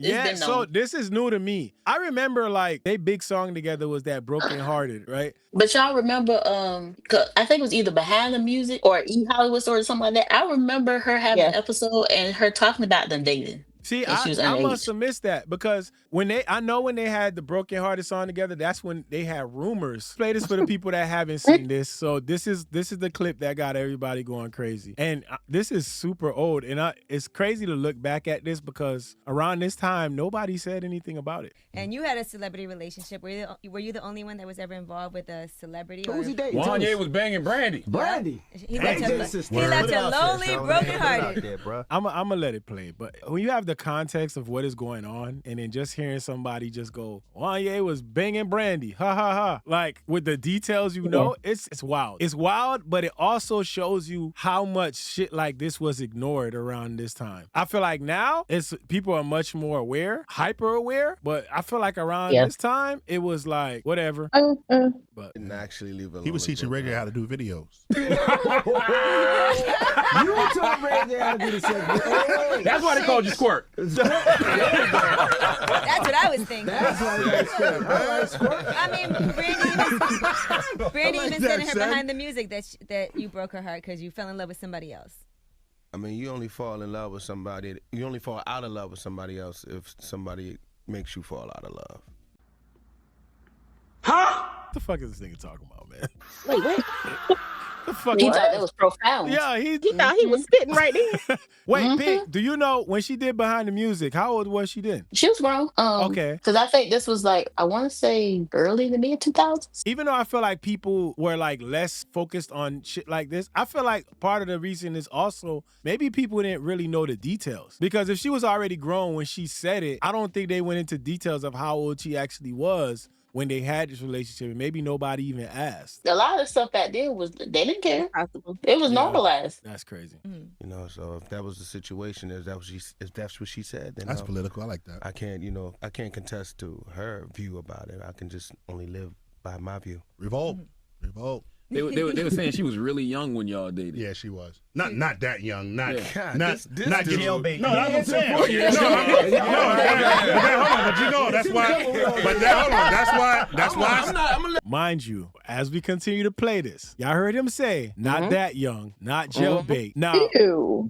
Yeah, been so known. this is new to me. I remember like they big song together was that Broken Hearted, right? But y'all remember, 'cause I think it was either Behind the Music or E Hollywood Story or something like that. I remember her having an episode and her talking about them dating. See, And she was I must underage. have missed that because I know when they had the Broken Hearted song together, that's when they had rumors. Play this for the people that haven't seen this. So this is the clip that got everybody going crazy. And this is super old. And it's crazy to look back at this because around this time, nobody said anything about it. And you had a celebrity relationship. Were you the only one that was ever involved with a celebrity? Who was he dating? Wanya was banging Brandy. Brandy. He left you lonely, brokenhearted. I'm gonna let it play. But when you have the context of what is going on and then just hearing somebody just go, Wanya was banging Brandy, ha ha ha, like with the details, it's wild. It's wild, but it also shows you how much shit like this was ignored around this time. I feel like now people are much more aware, hyper aware, but I feel like around this time it was like whatever. But didn't actually leave it. He was teaching Ray J how to do videos. You taught Ray J how to do the shit. That's why they called you Squirt. That's what I was thinking. That's why you squirt. I mean, Brandy even said in her Behind the Music that you broke her heart because you fell in love with somebody else. I mean, you only fall in love with somebody. You only fall out of love with somebody else if somebody makes you fall out of love. Huh? What the fuck is this nigga talking about, man? Wait, what? The fuck? He thought that was profound. Yeah, he thought he was spitting right there. Wait, Pink, do you know when she did Behind the Music, how old was she then? She was grown. Okay. Because I think this was like, I want to say early to mid 2000s. Even though I feel like people were like less focused on shit like this, I feel like part of the reason is also maybe people didn't really know the details. Because if she was already grown when she said it, I don't think they went into details of how old she actually was when they had this relationship, and maybe nobody even asked. A lot of stuff back then they didn't care. It was normalized. That's crazy. You know, so if that was the situation, if that's what she said, then that's political. I like that. I can't contest to her view about it. I can just only live by my view. Revolt. They were saying she was really young when y'all dated. Yeah, she was. Not that young. Not jailbait. No, that's what I'm saying. Hold on, but you know that's why. But hold on, that's why. Mind you, as we continue to play this, y'all heard him say, "Not that young, not jailbait." Now,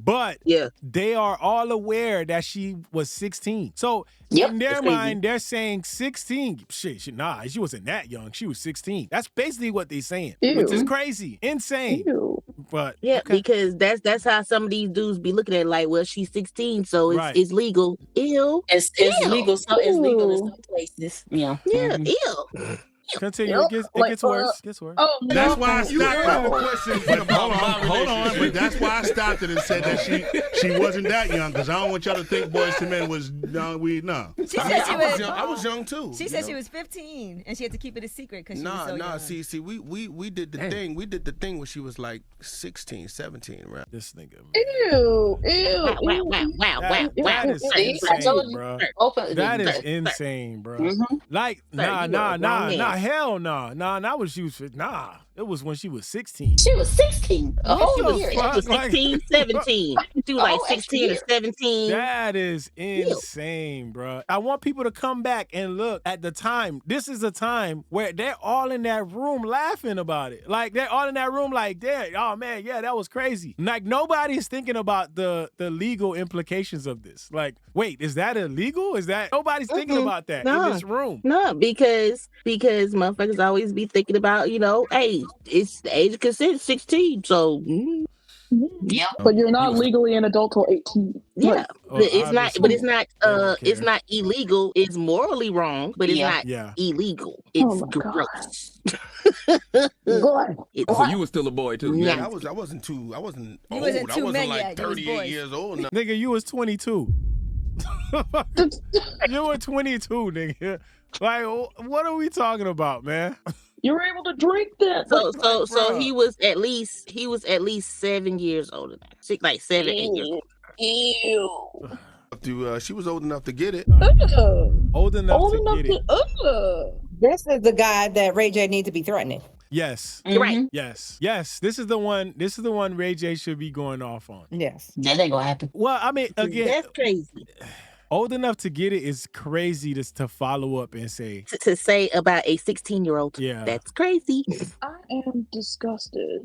but they are all aware that she was 16. So in their mind, they're saying 16. Shit, nah, she wasn't that young. She was 16. That's basically what they're saying, which is crazy, insane. But because that's how some of these dudes be looking at it, like, well, she's 16, so it's legal. Ew. It's legal. So it's legal in some places. Yeah. Yeah. Ew. Continue. It gets worse. Oh, no. That's why I stopped it. Hold on. But that's why I stopped it and said that she wasn't that young, because I don't want y'all to think Boyz II Men was young. No. I was young too. She said she was 15 and she had to keep it a secret because she was so young. See, we did the thing. We did the thing when she was like 16, 17, right? This nigga. Ew. Wow. That is insane, bro. That is insane, bro. Like, nah. Hell no. Nah, when she was, nah. It was when she was 16. She was 16. She was 16, 17. She was like 16 or 17. That is insane, bro. I want people to come back and look at the time. This is a time where they're all in that room laughing about it. Like, they're all in that room like, damn, oh man, yeah, that was crazy. Like, nobody's thinking about the legal implications of this. Like, wait, is that illegal? Nobody's thinking about that in this room. No, because motherfuckers always be thinking about, hey, it's the age of consent 16, so yeah, but you're not legally an adult till 18. Yeah, it's not illegal. It's morally wrong, but it's not illegal. It's gross. So you were still a boy too. Yeah, I wasn't old. I wasn't like 38 years old. Nigga, you was 22. You were 22, nigga. Like, what are we talking about, man? You were able to drink that. So he was at least 7 years older than that. Like 7, 8 years old. Ew. She was old enough to get it. Old enough to get it. This is the guy that Ray J needs to be threatening. Yes. Right. Yes. This is the one Ray J should be going off on. Yes. That ain't gonna happen. Well, I mean, again, that's crazy. Old enough to get it is crazy to follow up and say. To say about a 16-year-old. Yeah. That's crazy. I am disgusted.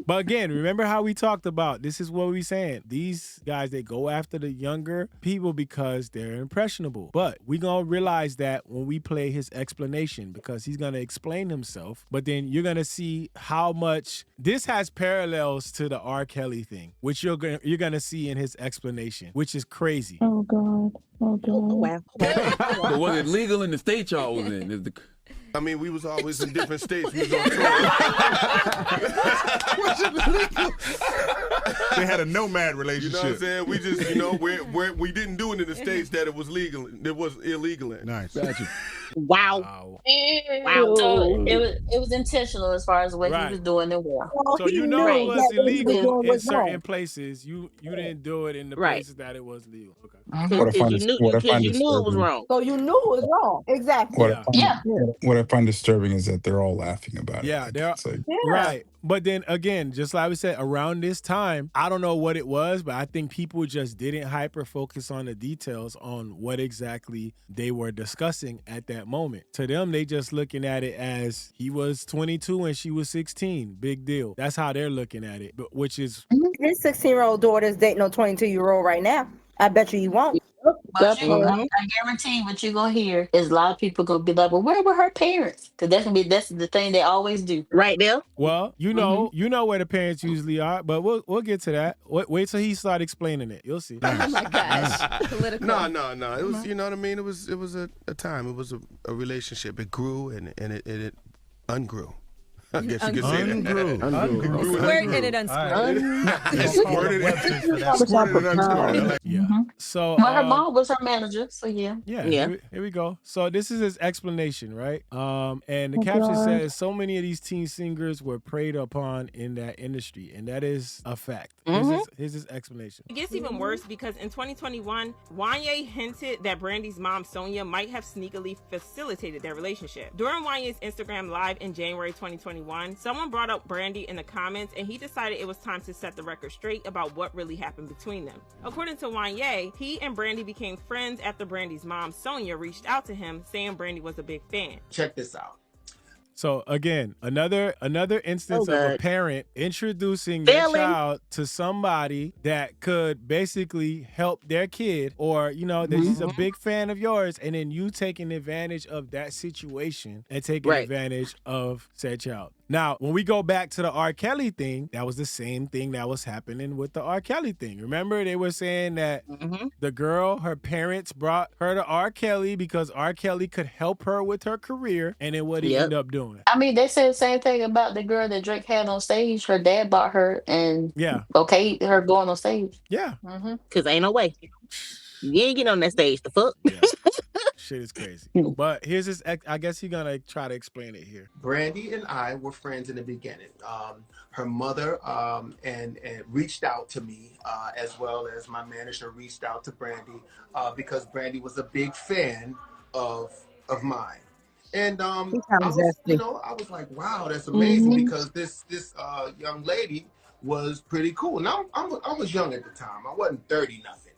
But again, remember how we talked about, this is what we saying. These guys, they go after the younger people because they're impressionable. But we going to realize that when we play his explanation, because he's going to explain himself. But then you're going to see how much this has parallels to the R. Kelly thing, which you're going to see in his explanation, which is crazy. Oh, God. Oh, God. Wow. But was it legal in the state y'all was in? Is the... I mean, we was always in different states. We was on tour. They had a nomad You relationship. know what I'm saying? We just, we didn't do it in the states that it was legal. It was illegal in. Nice. Gotcha. Wow. Wow. So it was intentional as far as what he was doing and where. So you know it was illegal in certain places. You didn't do it in the places that it was legal. Okay. Because you knew it was wrong. So you knew it was wrong. Exactly. What I find disturbing is that they're all laughing about it. Yeah, Like, they're it's like, right. But then again, just like we said, around this time, I don't know what it was, but I think people just didn't hyper focus on the details on what exactly they were discussing at that moment. To them, they just looking at it as he was 22 and she was 16. Big deal. That's how they're looking at it, but which is His 16-year-old daughter's dating a 22-year-old right now. I bet you he won't. But I guarantee what you're gonna hear is a lot of people gonna be like, "Well, where were her parents?" Because that's the thing they always do. Right there. well, you know where the parents usually are, but we'll get to that. Wait till he start explaining it. You'll see. Oh my gosh. Political. No. It was, you know what I mean? It was a time. It was a relationship. It grew and it ungrew. I guess you could say that. Squirt and it unsquirted. Yeah. So Well, her mom was her manager, so yeah. Here we go. So this is his explanation, right? And the caption says, so many of these teen singers were preyed upon in that industry, and that is a fact. Here's his explanation. It gets even worse because in 2021, Wanya hinted that Brandy's mom, Sonia, might have sneakily facilitated their relationship. During Wanya's Instagram Live in January 2021, someone brought up Brandy in the comments, and he decided it was time to set the record straight about what really happened between them. According to Wanya, he and Brandy became friends after Brandy's mom, Sonia, reached out to him saying Brandy was a big fan. Check this out. So again, another instance of a parent introducing their child to somebody that could basically help their kid, or that she's a big fan of yours, and then you taking advantage of that situation and taking advantage of said child. Now, when we go back to the R. Kelly thing, that was the same thing that was happening with the R. Kelly thing. Remember, they were saying that the girl, her parents brought her to R. Kelly because R. Kelly could help her with her career, and then what he ended up doing. I mean, they said the same thing about the girl that Drake had on stage. Her dad bought her and okayed her going on stage. Yeah. Because ain't no way. You ain't getting on that stage. The fuck? Shit is crazy. But here's his, I guess he's going to try to explain it here. Brandy and I were friends in the beginning. Her mother and reached out to me, as well as my manager reached out to Brandy because Brandy was a big fan of mine. And I was like, wow, that's amazing because this young lady was pretty cool. Now I was young at the time. I wasn't 30 nothing.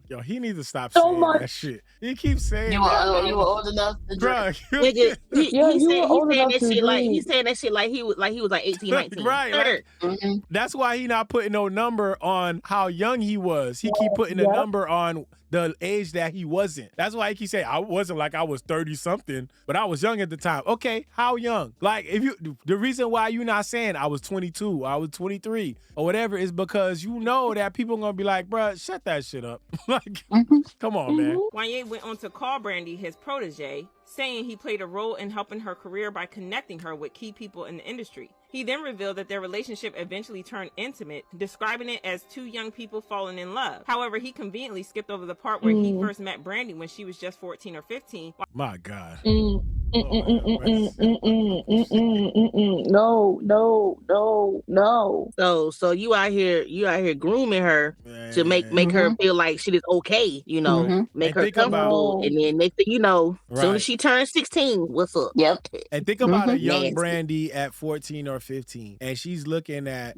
Yo, he needs to stop saying that shit. He keeps saying you were old enough to drink. Nigga, he's saying that shit like he was like 18, 19. Right. That's why he not putting no number on how young he was. He keep putting a number on the age that he wasn't. That's why he keep saying, I wasn't like I was 30 something, but I was young at the time. Okay, how young? Like, the reason why you not saying I was 22, I was 23, or whatever is because you know that people are gonna be like, bruh, shut that shit up. Like, come on, man. Wanya went on to call Brandy his protege, saying he played a role in helping her career by connecting her with key people in the industry. He then revealed that their relationship eventually turned intimate, describing it as two young people falling in love. However, he conveniently skipped over the part where he first met Brandy when she was just 14 or 15. My God. No. So you out here grooming her to make her feel like shit is okay, you know, make her comfortable, and then next thing you know, soon as she turns 16, what's up? Yep. And think about a young Brandy at 14 or 15, and she's looking at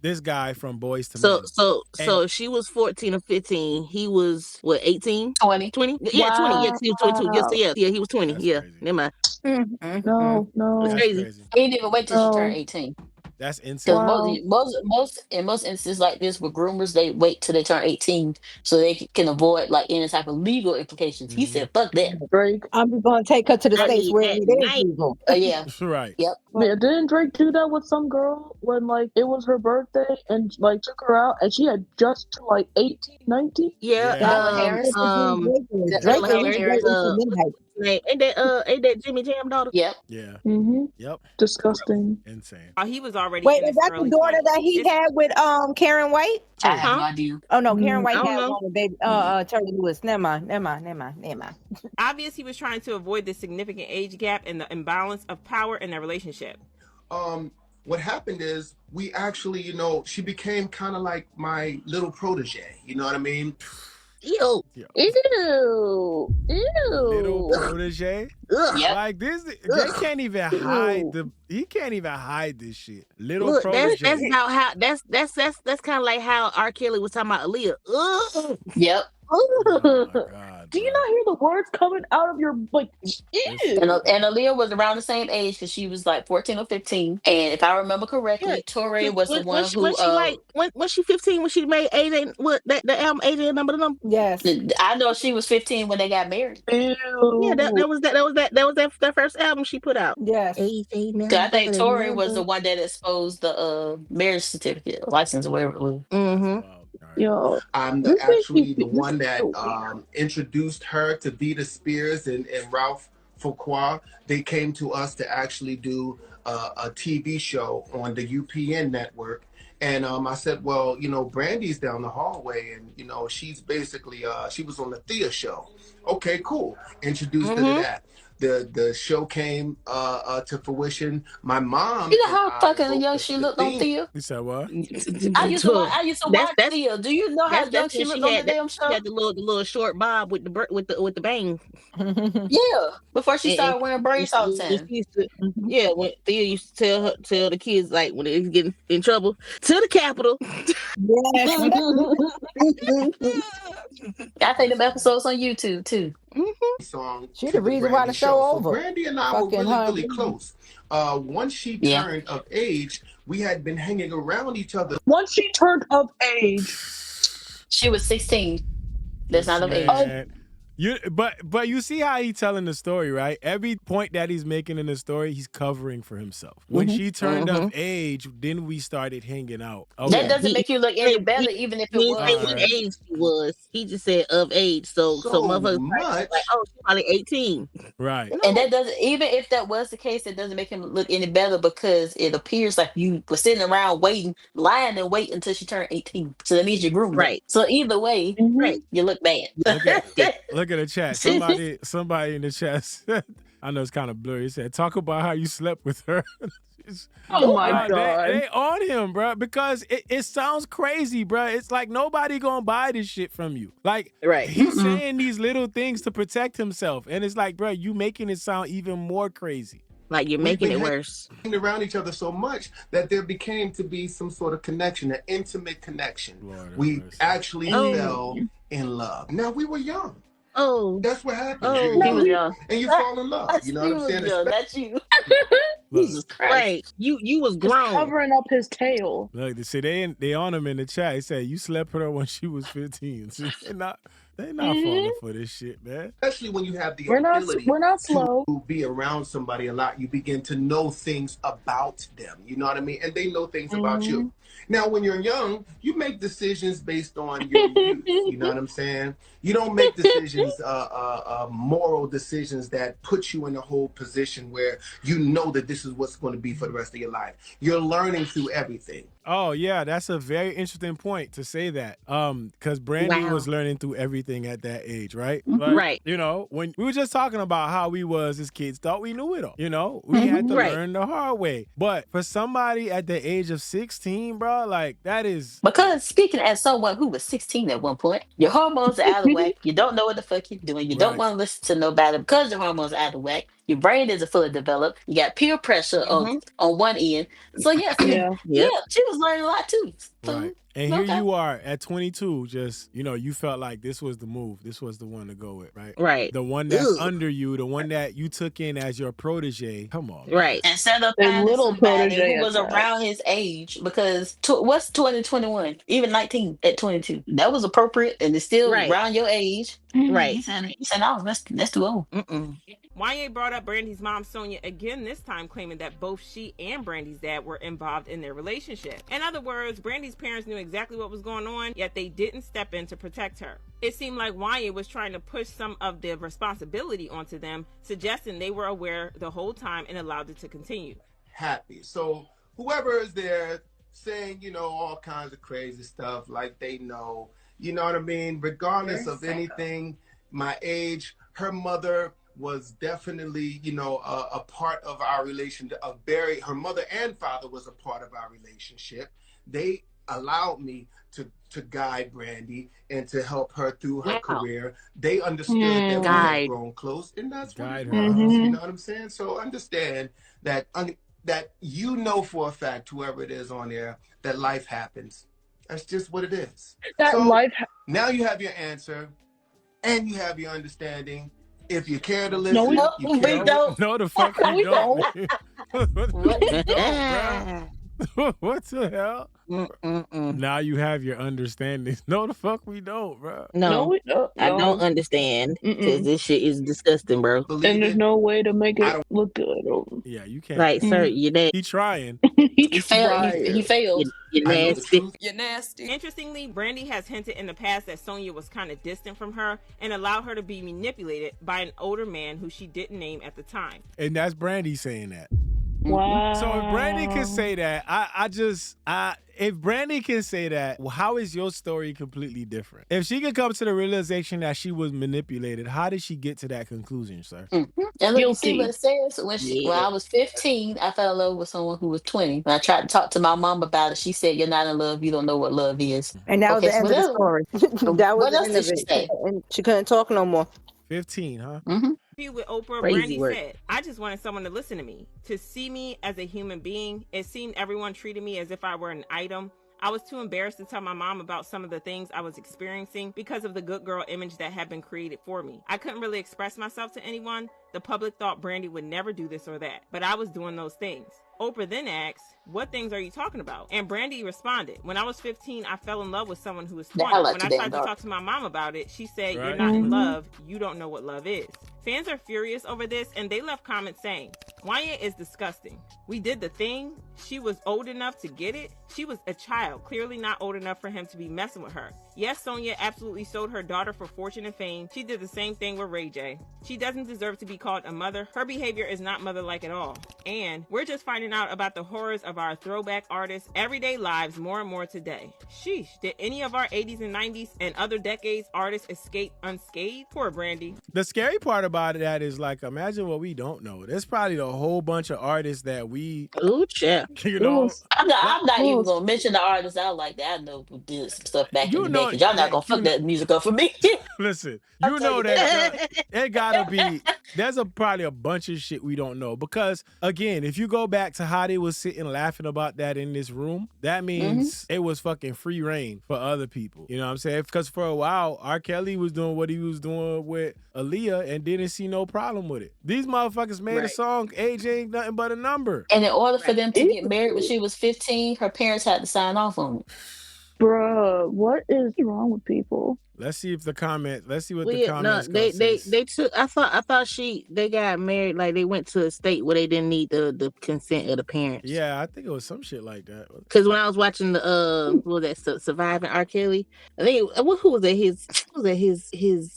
this guy from Boyz II Men. So she was 14 or 15. He was what, 18? 20. 20? Yeah, 20. Yeah, he was 22. Yeah, he was 20. That's crazy. Never mind. No. That's crazy. He didn't even wait till she turned 18. That's insane. Because in most instances like this with groomers, they wait till they turn 18 so they can avoid like any type of legal implications. He said, "Fuck that." Drake, I'm just gonna take her to the states where it is legal. Yeah. Right. Yep. Yeah, didn't Drake do that with some girl when like it was her birthday and like took her out and she had just turned like 18, 19? Yeah. Harris. Drake ain't that Jimmy Jam daughter? Yep. Yeah. Yep. Disgusting. Insane. He was already. Wait, is that the daughter that he had with Karen White? I have no idea. Oh no, Karen White had one with baby Terry Lewis. Never mind. Obvious he was trying to avoid the significant age gap and the imbalance of power in their relationship. What happened is we actually, she became kind of like my little protege. You know what I mean? Ew. Little protege. Yep. Like this, they can't even hide he can't even hide this shit. Little protege. That's about how that's kind of like how R. Kelly was talking about Aaliyah. Ugh. Yep. Oh my God, do you not hear the words coming out of your like? Ew. And Aaliyah was around the same age because she was like 14 or 15. And if I remember correctly, Torre was the one who was she 15 when she made 8 what the album 8 number the number? Yes. I know she was 15 when they got married. Ew. Yeah, that was that first album she put out. Yes. I think Torre was the one that exposed the marriage certificate, license, or whatever it was. Mm-hmm. Yo, I'm actually the one that introduced her to Vita Spears and Ralph Fuqua. They came to us to actually do a TV show on the UPN network. And I said, well, Brandy's down the hallway, and, she's basically, she was on the Thea show. Okay, cool. Introduced her to that. The show came to fruition. My mom. You know how fucking young she looked on Thea? You said what? I used to watch Thea. Do you know how young she looked on the damn show? She had the little short bob with the bang. Yeah, before she started wearing braids all the time. Yeah, when Thea used to tell the kids like when they was getting in trouble to the Capitol. I think them episodes on YouTube too. Song. She the reason why the show over. Brandy and I were really close. Once she turned of age, we had been hanging around each other. Once she turned of age, she was 16. That's not of age. But you see how he's telling the story, right? Every point that he's making in the story, he's covering for himself. When she turned of age, then we started hanging out. Okay. That doesn't make you look any better, even if it was. What age he was. He just said of age. So motherfuckers like, oh, she's probably 18. Right. And that doesn't, even if that was the case, it doesn't make him look any better because it appears like you were sitting around lying and waiting until she turned 18. So that means you're groomed. Right. So either way, you look bad. Look at the chat. Somebody in the chat said, I know it's kind of blurry. He said, talk about how you slept with her. Oh my God. They on him, bro, because it sounds crazy, bro. It's like nobody gonna buy this shit from you. Like, he's saying these little things to protect himself. And it's like, bro, you making it sound even more crazy. Like you're making it worse. Around each other so much that there became to be some sort of connection, an intimate connection. We actually fell in love. Now, we were young. Oh, that's what happened. He was young, and you fall in love. You know what I'm saying? Young, that's you. Jesus Christ! Right. You was grown. Just covering up his tail. Look, they say they on him in the chat. They say you slept with her when she was 15. So they're not falling for this shit, man. Especially when you have the ability to be around somebody a lot, you begin to know things about them. You know what I mean? And they know things about you. Now, when you're young, you make decisions based on your youth. You know what I'm saying? You don't make decisions, moral decisions that put you in a whole position where you know that this is what's going to be for the rest of your life. You're learning through everything. Oh yeah, that's a very interesting point to say that. Because Brandy was learning through everything at that age, right? Right. You know, when we were just talking about how we was as kids, thought we knew it all. You know, we had to learn the hard way. But for somebody at the age of 16, bro, like that is because speaking as someone who was 16 at one point, your hormones are out of whack. You don't know what the fuck you're doing. You don't want to listen to nobody because your hormones are out of whack. Your brain isn't fully developed. You got peer pressure on one end. So yeah, she was learning a lot too. So, right. And here you are at 22, just, you know, you felt like this was the move. This was the one to go with, right? Right. The one that's under you, the one that you took in as your protege. Come on. Right. Instead of finding somebody who was around his age, because what's 2021? Even 19 at 22. That was appropriate and it's still around your age. Right. He said, no, that's too old. Wanya brought up Brandy's mom, Sonia, again, this time claiming that both she and Brandy's dad were involved in their relationship. In other words, Brandy's parents knew exactly what was going on, yet they didn't step in to protect her. It seemed like Wanya was trying to push some of the responsibility onto them, suggesting they were aware the whole time and allowed it to continue. Happy. So whoever is there saying, you know, all kinds of crazy stuff like they know, you know what I mean? Regardless of anything, my age, her mother was definitely, you know, a part of our relationship. Her mother and father was a part of our relationship. They allowed me to guide Brandy and to help her through her career. They understood that we had grown close, and that's what it was. You know what I'm saying? So understand that that you know for a fact, whoever it is on there, that life happens. That's just what it is. Now you have your answer, and you have your understanding. If you care to listen, we don't. No, the fuck we don't. What the hell? Now you have your understanding. No, the fuck we don't, bro. No, I don't understand because this shit is disgusting, bro. And there's no way to make it look good. Yeah, you can't. Right, sir, you're nasty. He trying. He failed. You're nasty. You're nasty. Interestingly, Brandy has hinted in the past that Sonia was kind of distant from her and allowed her to be manipulated by an older man who she didn't name at the time. And that's Brandy saying that. Wow. So if Brandy can say that, if Brandy can say that, well, how is your story completely different? If she could come to the realization that she was manipulated, how did she get to that conclusion, sir? And look, you see what it says? When I was 15, I fell in love with someone who was 20. When I tried to talk to my mom about it, she said, "You're not in love. You don't know what love is." And that was the end of the story. That was what the else end did of she it. say? And she couldn't talk no more. 15, huh? With Oprah, Crazy Brandy work. said, "I just wanted someone to listen to me, to see me as a human being. It seemed everyone treated me as if I were an item. I was too embarrassed to tell my mom about some of the things I was experiencing because of the good girl image that had been created for me. I couldn't really express myself to anyone. The public thought Brandy would never do this or that, but I was doing those things." Oprah then asked, "What things are you talking about?" And Brandy responded, "When I was 15, I fell in love with someone who was 20. When I tried to talk to my mom about it, she said, "You're not in love. You don't know what love is." Fans are furious over this, and they left comments saying, "Wanya is disgusting. We did the thing. She was old enough to get it. She was a child, clearly not old enough for him to be messing with her. Yes, Sonia absolutely sold her daughter for fortune and fame. She did the same thing with Ray J. She doesn't deserve to be called a mother. Her behavior is not mother-like at all. And we're just finding out about the horrors of our throwback artists' everyday lives more and more today. Sheesh, did any of our 80s and 90s and other decades artists escape unscathed? Poor Brandy." The scary part about that is, like, imagine what we don't know. There's probably a whole bunch of artists that we, you know. I'm not even gonna mention the artists I like that I know who did some stuff back in the day, because y'all not gonna fuck that music up for me. Listen, you know that it gotta be. There's probably a bunch of shit we don't know, because again, if you go back to how they was sitting laughing about that in this room, that means it was fucking free reign for other people. You know what I'm saying? Because for a while, R. Kelly was doing what he was doing with Aaliyah and didn't see no problem with it. These motherfuckers made a song, "Age Ain't Nothing But a Number." And in order for them to get married when she was 15, her parents had to sign off on it. Bruh, what is wrong with people? Let's see what the comments they took. I thought they got married, like they went to a state where they didn't need the consent of the parents. Yeah, I think it was some shit like that. Because when I was watching the what was that, Surviving R. Kelly, I think who was that,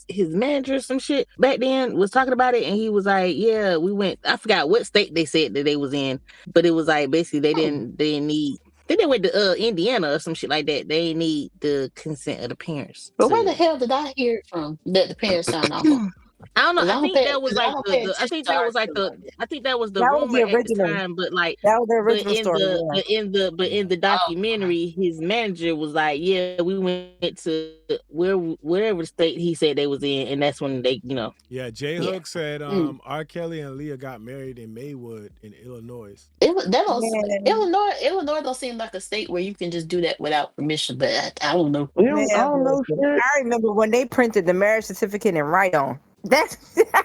his manager or some shit back then was talking about it, and he was like, "Yeah, we went." I forgot what state they said that they was in, but it was like basically they didn't need think they went to Indiana or some shit like that. They need the consent of the parents. But where the hell did I hear it from that the parents signed off on? I don't know. Because I think that was I like don't pay I attention think to that R. was like Kelly like that. I think that was the That was rumor the at the original. time, but like That was the but original in story. the documentary, his manager was like, yeah, we went to wherever state he said they was in, and that's when they, Yeah, J Hook said R. Kelly and Leah got married in Maywood in Illinois. Illinois don't seem like a state where you can just do that without permission, but I don't know. I don't know shit. I remember when they printed the marriage certificate in write-on. That's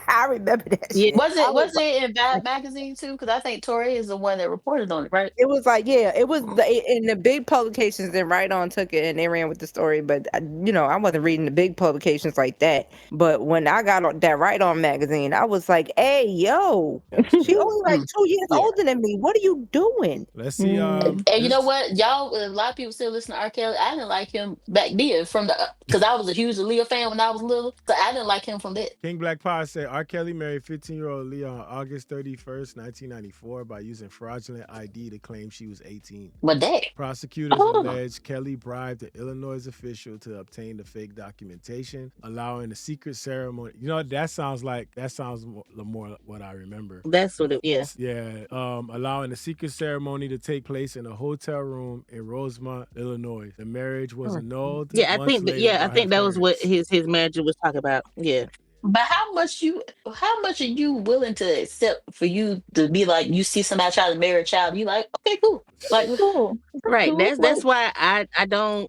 I remember that shit. Was it in Bad Magazine too? Because I think Tori is the one that reported on it, right? It was like, it was in the big publications that Right On took it and they ran with the story. But I wasn't reading the big publications like that. But when I got that Right On magazine, I was like, hey, yo, she only like 2 years older than me. What are you doing? Let's see. And you know what, y'all? A lot of people still listen to R. Kelly. I didn't like him back then because I was a huge Leah fan when I was little, so I didn't like him from that. King Black Pie said R. Kelly married 15-year-old Leah on August 31st, 1994 by using fraudulent ID to claim she was 18. What that? Prosecutors alleged Kelly bribed an Illinois official to obtain the fake documentation, allowing a secret ceremony. That sounds more what I remember. That's what it is. Yeah, allowing a secret ceremony to take place in a hotel room in Rosemont, Illinois. The marriage was annulled. Yeah, I think that was what his manager was talking about. Yeah. But how much are you willing to accept for you to be like, you see somebody try to marry a child, you like, okay, cool. Like, cool. Right. That's why I don't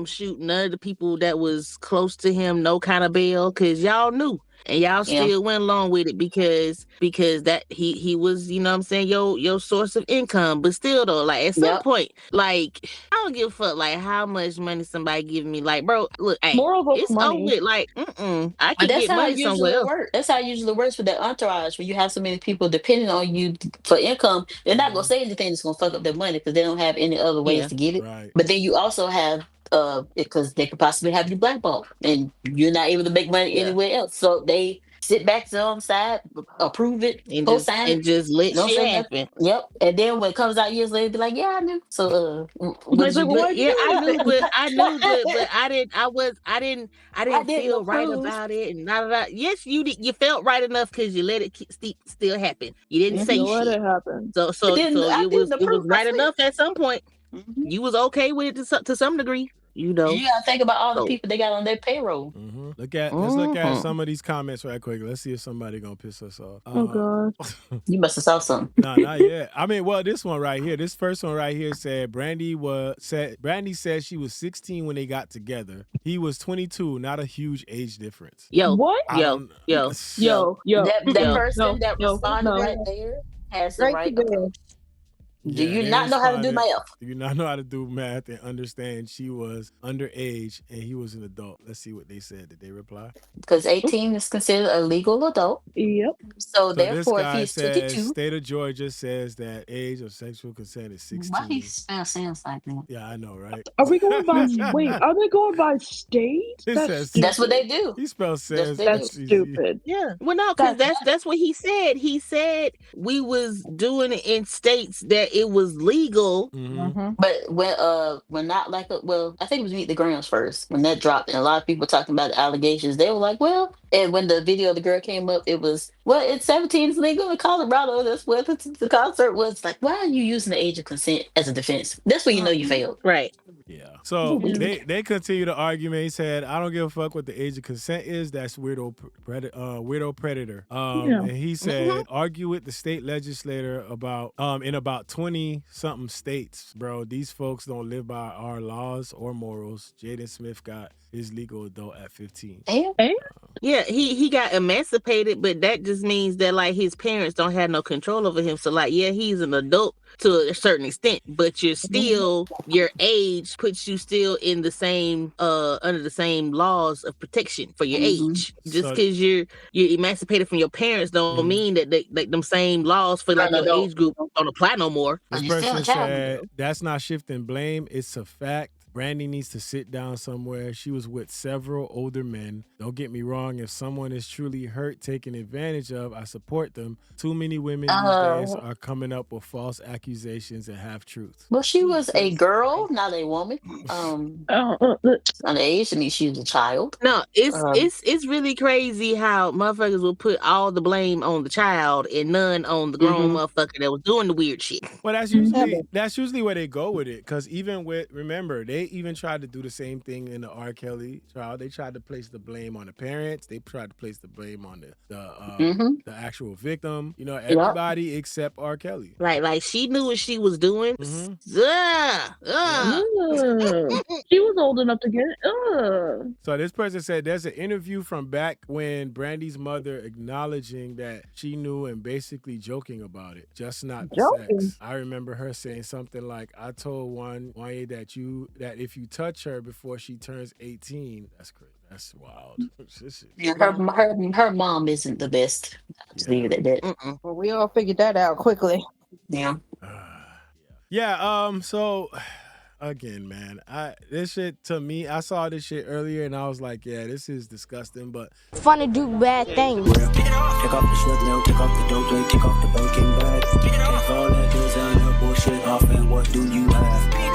shoot none of the people that was close to him no kind of bail, because y'all knew. And y'all still went along with it because that he was, you know what I'm saying, your source of income. But still though, like at some point, like I don't give a fuck like how much money somebody giving me. Like, bro, look, hey, it's over with. Like, I can get money somewhere else. That's how it usually works with that entourage. When you have so many people depending on you for income, they're not gonna say anything that's gonna fuck up their money because they don't have any other ways to get it. Right. But then you also have because they could possibly have you blackballed and you're not able to make money anywhere else. So they sit back to the side, approve it, co-sign and just let shit happen. Yep. And then when it comes out years later, be like, yeah, I knew. So I knew, but I didn't feel right about it and not. Yes, you did. You felt right enough because you let it still happen. You didn't say shit. Let it happen. So it was right enough at some point. You was okay with it to some degree, You gotta think about all the people they got on their payroll. Mm-hmm. Let's look at some of these comments right quick. Let's see if somebody gonna piss us off. Oh god. You must have saw something. No, not yet. I mean, well, this one right here, this first one right here said Brandy said she was 16 when they got together. He was 22, not a huge age difference. What? That person that responded right there has the right approach. Do you not know how to do math? Do you not know how to do math and understand she was underage and he was an adult? Let's see what they said. Did they reply? Because 18 is considered a legal adult. Yep. So therefore, if he's 22. State of Georgia says that age of sexual consent is 16. Why he spell sounds like that? Yeah, I know, right? Are we going by are they going by state? That's what they do. He spells says that's stupid. Yeah. Well, no, because that's what he said. He said we was doing it in states that it was legal. Mm-hmm. But when not like I think it was Meet the Grams first when that dropped, and a lot of people talking about the allegations. They were like, well, and when the video of the girl came up, it was it's 17 is legal in Colorado. That's what the concert was. Like, why are you using the age of consent as a defense? That's when you know you failed. Right. Yeah. So they continue the argument. He said, I don't give a fuck what the age of consent is. That's weirdo predator. And he said, argue with the state legislator about in about 20 something states, bro. These folks don't live by our laws or morals. Jaden Smith got his legal adult at 15. Yeah, he got emancipated, but that just means that like his parents don't have no control over him. So like, yeah, he's an adult to a certain extent, but you're still your age puts you still in the same under the same laws of protection for your age. Just because you're emancipated from your parents don't mean that them same laws for like your age group don't apply no more. This person said that's not shifting blame. It's a fact. Brandy needs to sit down somewhere. She was with several older men. Don't get me wrong. If someone is truly hurt, taken advantage of, I support them. Too many women these days are coming up with false accusations and half-truths. Well, she was a girl, not a woman. Underage, I mean, she was a child. No, it's really crazy how motherfuckers will put all the blame on the child and none on the grown motherfucker that was doing the weird shit. Well, that's usually where they go with it. Because even remember, they even tried to do the same thing in the R. Kelly trial. They tried to place the blame on the parents. They tried to place the blame on the actual victim. You know, everybody except R. Kelly. Right, like she knew what she was doing. She was old enough to get it. So this person said there's an interview from back when Brandy's mother acknowledging that she knew and basically joking about it, just not the sex. I remember her saying something like, I told Wanya that if you touch her before she turns 18, that's crazy. That's wild. Yeah, her mom isn't the best. Just leave it at that. Well, we all figured that out quickly. Yeah. So again, man, this shit, to me, I saw this shit earlier and I was like, yeah, this is disgusting, but it's fun to do bad things. Take off the short nail, take off the dope, take off the broken bag. Take all that designer bullshit off, and what do you have?